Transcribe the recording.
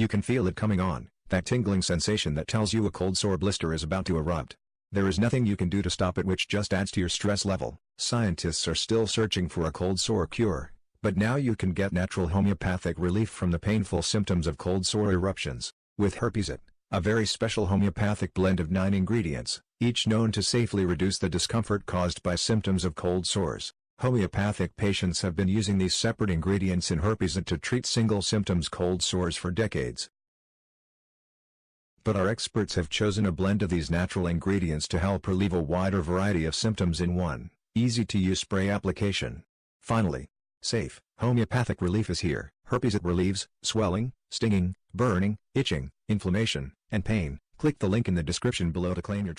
You can feel it coming on, that tingling sensation that tells you a cold sore blister is about to erupt. There is nothing you can do to stop it, which just adds to your stress level. Scientists are still searching for a cold sore cure, but now you can get natural homeopathic relief from the painful symptoms of cold sore eruptions. With Herpes, a very special homeopathic blend of 9 ingredients, each known to safely reduce the discomfort caused by symptoms of cold sores. Homeopathic patients have been using these separate ingredients in Herpes to treat single symptoms cold sores for decades. But our experts have chosen a blend of these natural ingredients to help relieve a wider variety of symptoms in one easy-to-use spray application. Finally, safe, homeopathic relief is here. Herpes relieves swelling, stinging, burning, itching, inflammation, and pain. Click the link in the description below to claim your